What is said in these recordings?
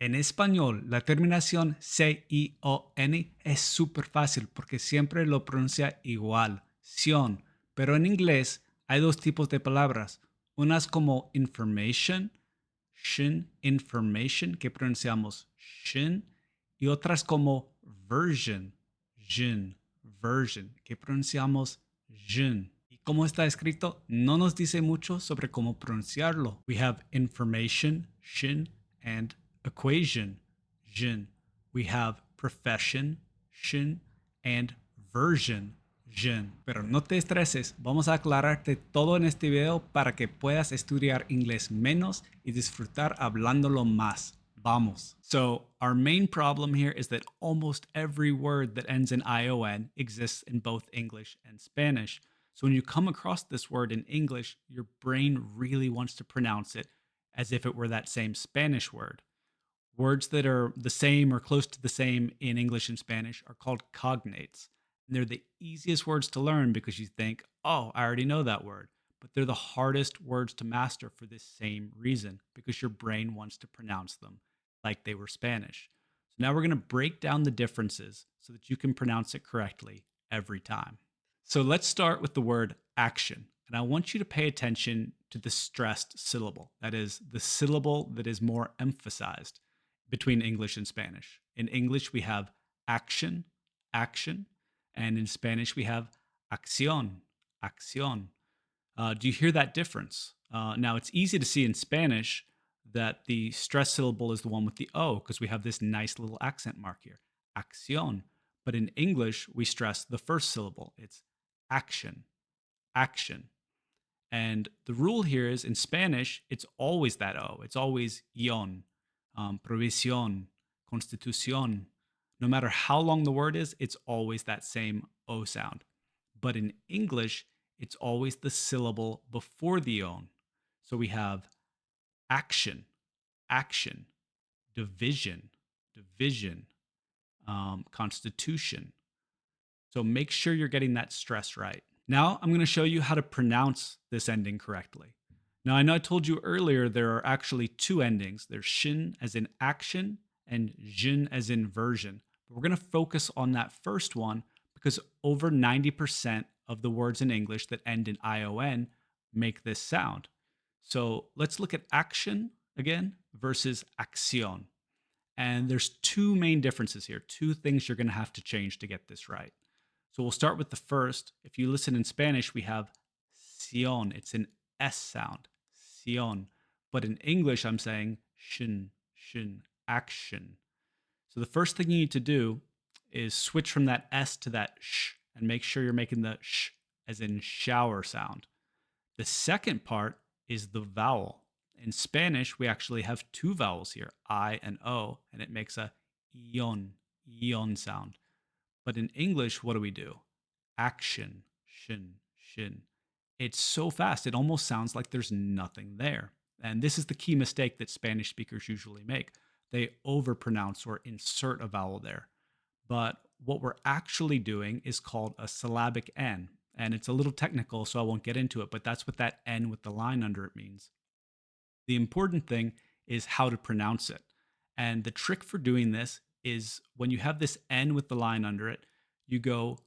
En español, la terminación cion es súper fácil porque siempre lo pronuncia igual, tion. Pero en inglés hay dos tipos de palabras. Unas como information, information, que pronunciamos shin, y otras como version, version, que pronunciamos jin. Y cómo está escrito no nos dice mucho sobre cómo pronunciarlo. We have information, shin, and equation, jin. We have profession, shin, and version, jin. Pero no te estreses, vamos a aclararte todo en este video para que puedas estudiar inglés menos y disfrutar hablándolo más. Vamos. So our main problem here is that almost every word that ends in ion exists in both English and Spanish. So when you come across this word in English, your brain really wants to pronounce it as if it were that same Spanish word. Words that are the same or close to the same in English and Spanish are called cognates. And they're the easiest words to learn because you think, oh, I already know that word. But they're the hardest words to master for this same reason, because your brain wants to pronounce them like they were Spanish. So now we're going to break down the differences so that you can pronounce it correctly every time. So let's start with the word action. And I want you to pay attention to the stressed syllable. That is, the syllable that is more emphasized between English and Spanish. In English, we have action, action. And in Spanish, we have acción, acción. Do you hear that difference? Now, it's easy to see in Spanish that the stress syllable is the one with the O because we have this nice little accent mark here, acción. But in English, we stress the first syllable. It's action, action. And the rule here is in Spanish, it's always that O. It's always ion, provisión, constitución. No matter how long the word is, it's always that same O sound. But in English, it's always the syllable before the ion. So we have action, action, division, division, constitution. So make sure you're getting that stress right. Now I'm going to show you how to pronounce this ending correctly. Now I know I told you earlier there are actually two endings. There's shin as in action and jin as in version. But we're going to focus on that first one because over 90% of the words in English that end in ion make this sound. So let's look at action again versus acción. And there's two main differences here, two things you're going to have to change to get this right. So we'll start with the first. If you listen in Spanish, we have cion. It's an S sound, cion. But in English, I'm saying shin, shin, action. So the first thing you need to do is switch from that S to that sh and make sure you're making the sh as in shower sound. The second part is the vowel. In Spanish, we actually have two vowels here, I and O, and it makes a ion, ion sound. But in English, what do? Action, shin, shin. It's so fast, it almost sounds like there's nothing there. And this is the key mistake that Spanish speakers usually make. They overpronounce or insert a vowel there. But what we're actually doing is called a syllabic-n. And it's a little technical, so I won't get into it, but that's what that N with the line under it means. The important thing is how to pronounce it. And the trick for doing this is when you have this N with the line under it, you go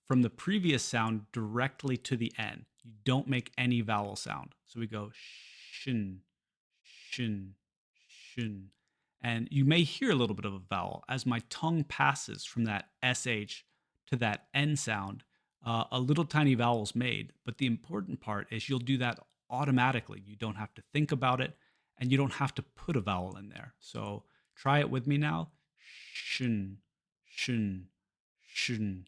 from the previous sound directly to the N. You don't make any vowel sound. So we go shin, shin, shin. And you may hear a little bit of a vowel as my tongue passes from that SH to that N sound. A little tiny vowel's made. But the important part is you'll do that automatically. You don't have to think about it and you don't have to put a vowel in there. So try it with me now. Shin, shin, shin,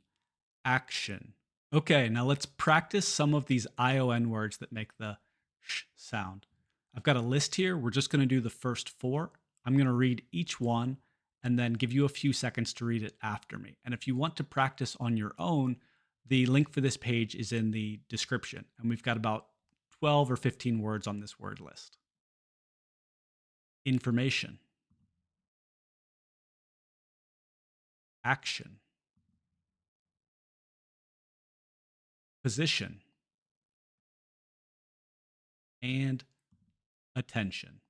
action. Okay, now let's practice some of these ION words that make the sh sound. I've got a list here. We're just going to do the first four. I'm going to read each one and then give you a few seconds to read it after me. And if you want to practice on your own, the link for this page is in the description. And we've got about 12 or 15 words on this word list. Information. Action. Position. And attention.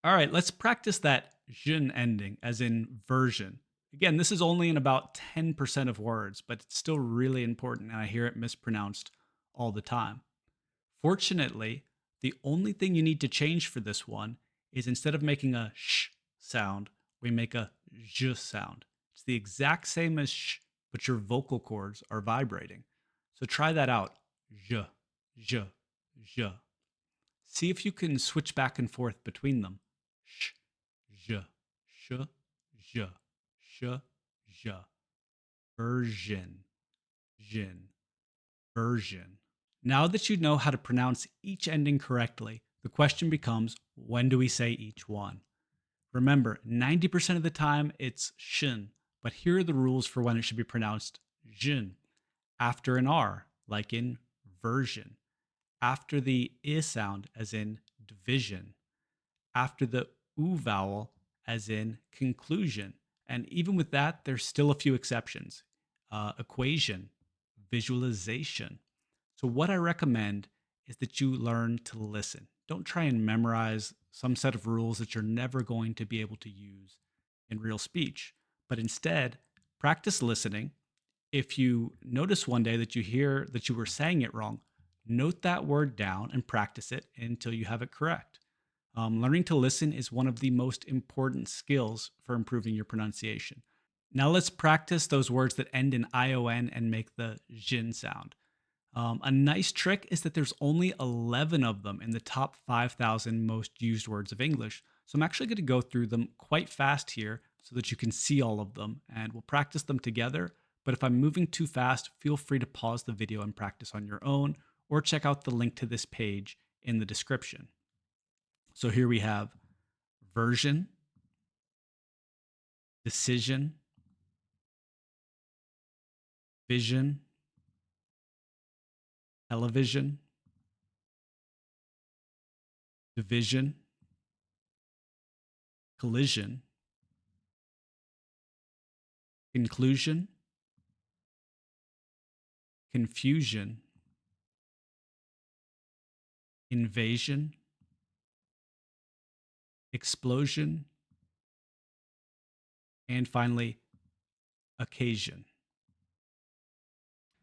All right, let's practice that jin ending, as in version. Again, this is only in about 10% of words, but it's still really important, and I hear it mispronounced all the time. Fortunately, the only thing you need to change for this one is instead of making a sh sound, we make a j sound. It's the exact same as sh, but your vocal cords are vibrating. So try that out. J, j, j. See if you can switch back and forth between them. Sh, j, sh, j, sh, j. Version, jin, version. Now that you know how to pronounce each ending correctly, the question becomes, when do we say each one? Remember, 90% of the time it's shin, but here are the rules for when it should be pronounced jin. After an R, like in version. After the I sound, as in division. After the U vowel, as in conclusion. And even with that, there's still a few exceptions. Equation, visualization. So, what I recommend is that you learn to listen. Don't try and memorize some set of rules that you're never going to be able to use in real speech, but instead, practice listening. If you notice one day that you hear that you were saying it wrong, note that word down and practice it until you have it correct. Learning to listen is one of the most important skills for improving your pronunciation. Now let's practice those words that end in ion and make the jin sound. A nice trick is that there's only 11 of them in the top 5,000 most used words of English. So I'm actually going to go through them quite fast here so that you can see all of them, and we'll practice them together. But if I'm moving too fast, feel free to pause the video and practice on your own, or check out the link to this page in the description. So here we have version, decision, vision, television, division, collision, conclusion, confusion, invasion, explosion, and finally, occasion.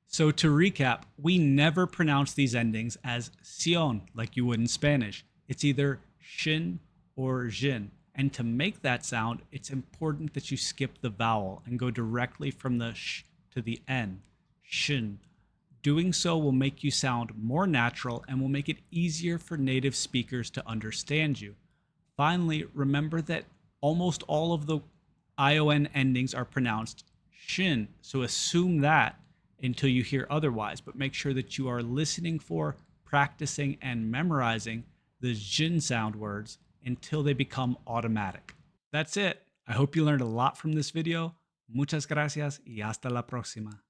So to recap, we never pronounce these endings as tion like you would in Spanish. It's either shin or jin. And to make that sound, it's important that you skip the vowel and go directly from the sh to the n, shin. Doing so will make you sound more natural and will make it easier for native speakers to understand you. Finally, remember that almost all of the ion endings are pronounced shin, so assume that until you hear otherwise, but make sure that you are listening for, practicing, and memorizing the jin sound words until they become automatic. That's it. I hope you learned a lot from this video. Muchas gracias y hasta la próxima.